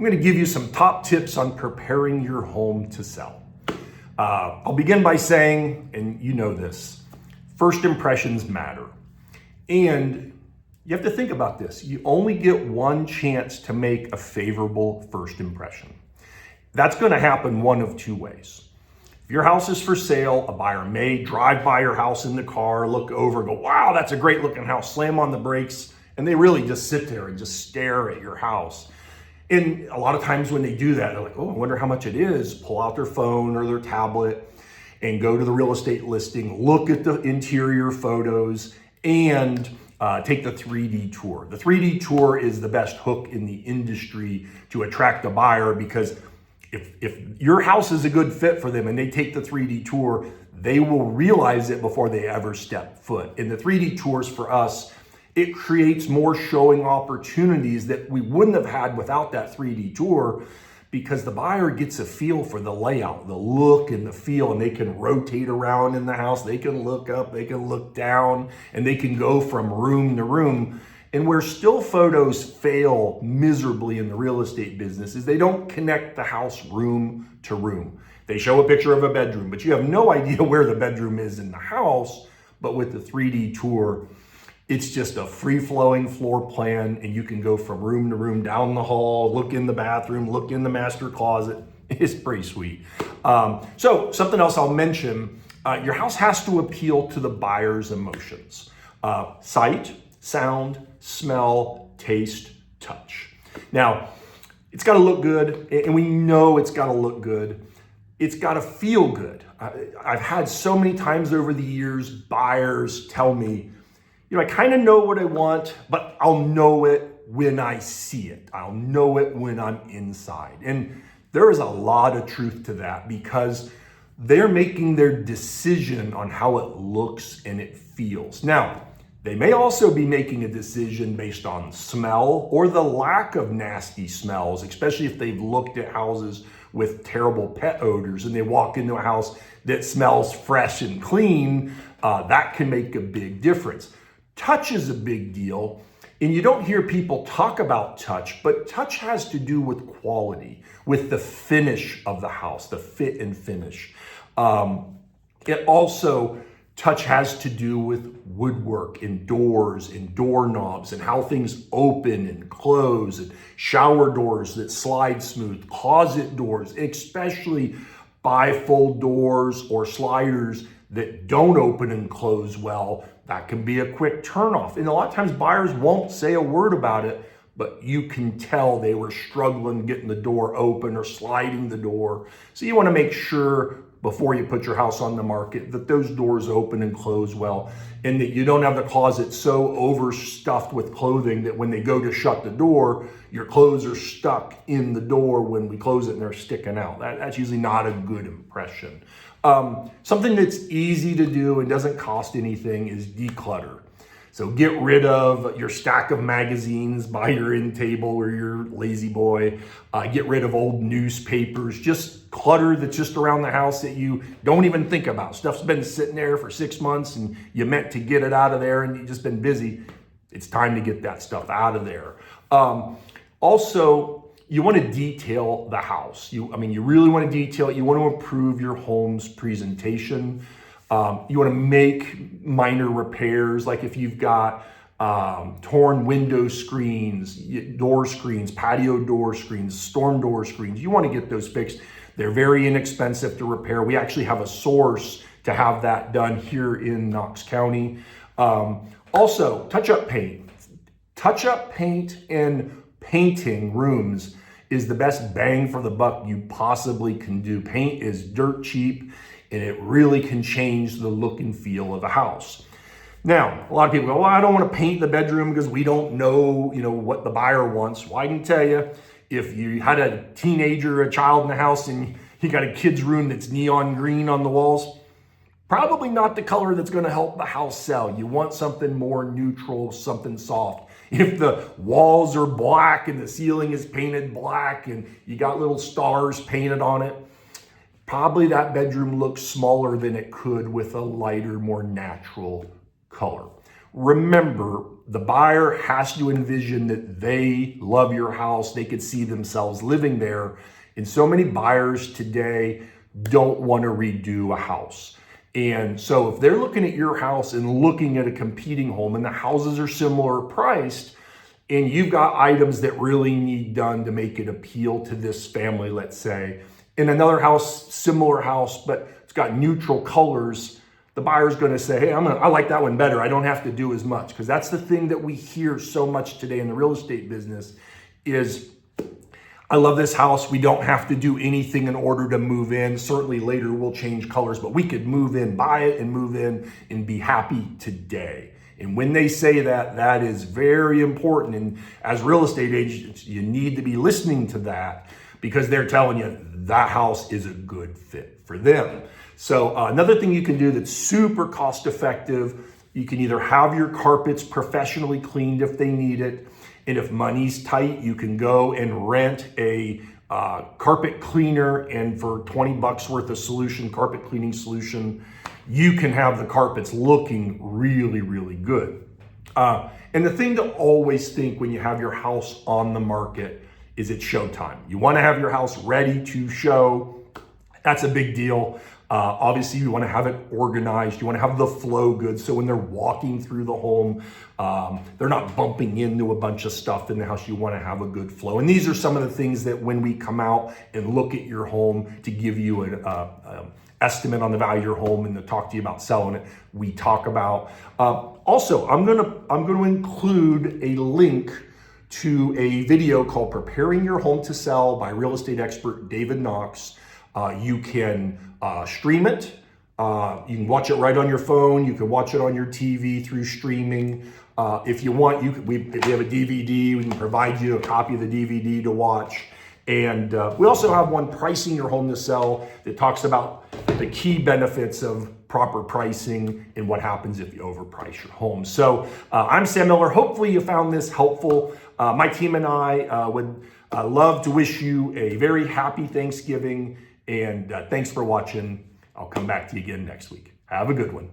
I'm going to give you some top tips on preparing your home to sell. I'll begin by saying, and you know this, first impressions matter. And you have to think about this. You only get one chance to make a favorable first impression. That's going to happen one of two ways. If your house is for sale, a buyer may drive by your house in the car, look over, go, wow, that's a great looking house, slam on the brakes, and they really just sit there and just stare at your house. And a lot of times when they do that, they're like, oh, I wonder how much it is. Pull out their phone or their tablet and go to the real estate listing, look at the interior photos, and take the 3D tour. The 3D tour is the best hook in the industry to attract a buyer, because if your house is a good fit for them and they take the 3D tour, they will realize it before they ever step foot. And the 3D tours for us, it creates more showing opportunities that we wouldn't have had without that 3D tour, because the buyer gets a feel for the layout, the look and the feel, and they can rotate around in the house. They can look up, they can look down, and they can go from room to room. And where still photos fail miserably in the real estate business is they don't connect the house room to room. They show a picture of a bedroom, but you have no idea where the bedroom is in the house. But with the 3D tour, it's just a free-flowing floor plan, and you can go from room to room, down the hall, look in the bathroom, look in the master closet. It's pretty sweet. So something else I'll mention, your house has to appeal to the buyer's emotions. Sight, sound, smell, taste, touch. Now, it's got to look good, and we know it's got to look good. It's got to feel good. I've had so many times over the years, buyers tell me, I kind of know what I want, but I'll know it when I see it. I'll know it when I'm inside. And there is a lot of truth to that, because they're making their decision on how it looks and it feels. Now, they may also be making a decision based on smell or the lack of nasty smells, especially if they've looked at houses with terrible pet odors and they walk into a house that smells fresh and clean. That can make a big difference. Touch is a big deal, and you don't hear people talk about touch, but touch has to do with quality, with the finish of the house, the fit and finish. Touch has to do with woodwork and doors and doorknobs and how things open and close, and shower doors that slide smooth, closet doors, especially bifold doors or sliders that don't open and close well. That can be a quick turnoff. And a lot of times buyers won't say a word about it, but you can tell they were struggling getting the door open or sliding the door. So you want to make sure before you put your house on the market that those doors open and close well, and that you don't have the closet so overstuffed with clothing that when they go to shut the door, your clothes are stuck in the door when we close it and they're sticking out. That's usually not a good impression. Something that's easy to do and doesn't cost anything is declutter. So get rid of your stack of magazines by your end table or your lazy boy. Get rid of old newspapers, just clutter that's just around the house that you don't even think about. Stuff's been sitting there for 6 months and you meant to get it out of there and you've just been busy. It's time to get that stuff out of there. Also, you want to detail the house. You really want to detail it. You want to improve your home's presentation. You want to make minor repairs, like if you've got torn window screens, door screens, patio door screens, storm door screens. You want to get those fixed. They're very inexpensive to repair. We actually have a source to have that done here in Knox County. Also, touch-up paint. Touch-up paint and painting rooms is the best bang for the buck you possibly can do. Paint is dirt cheap, and it really can change the look and feel of a house. Now, a lot of people go, well, I don't want to paint the bedroom because we don't know, what the buyer wants. Well, I can tell you, if you had a teenager, a child in the house, and you got a kid's room that's neon green on the walls, probably not the color that's going to help the house sell. You want something more neutral, something soft. If the walls are black and the ceiling is painted black and you got little stars painted on it, probably that bedroom looks smaller than it could with a lighter, more natural color. remember, the buyer has to envision that they love your house. They could see themselves living there. And so many buyers today don't want to redo a house. And so if they're looking at your house and looking at a competing home and the houses are similar priced, and you've got items that really need done to make it appeal to this family, let's say, in another house, similar house, but it's got neutral colors, the buyer's going to say, hey, I like that one better. I don't have to do as much. Because that's the thing that we hear so much today in the real estate business is, I love this house. We don't have to do anything in order to move in. Certainly later we'll change colors, but we could move in, buy it and move in and be happy today. And when they say that, that is very important. And as real estate agents, you need to be listening to that because they're telling you that house is a good fit for them. So another thing you can do that's super cost effective, you can either have your carpets professionally cleaned if they need it. And if money's tight, you can go and rent a carpet cleaner, and for 20 bucks worth of solution, carpet cleaning solution, you can have the carpets looking really, really good. And the thing to always think when you have your house on the market is it's showtime. You want to have your house ready to show. That's a big deal. Obviously, you want to have it organized. You want to have the flow good. So when they're walking through the home, they're not bumping into a bunch of stuff in the house. You want to have a good flow. And these are some of the things that when we come out and look at your home to give you an estimate on the value of your home and to talk to you about selling it, we talk about. Also, I'm gonna include a link to a video called Preparing Your Home to Sell by real estate expert David Knox. You can stream it. You can watch it right on your phone. You can watch it on your TV through streaming. If you want, we have a DVD. We can provide you a copy of the DVD to watch. And we also have one, Pricing Your Home to Sell, that talks about the key benefits of proper pricing and what happens if you overprice your home. So I'm Sam Miller. Hopefully you found this helpful. My team and I would love to wish you a very happy Thanksgiving. And thanks for watching. I'll come back to you again next week. Have a good one.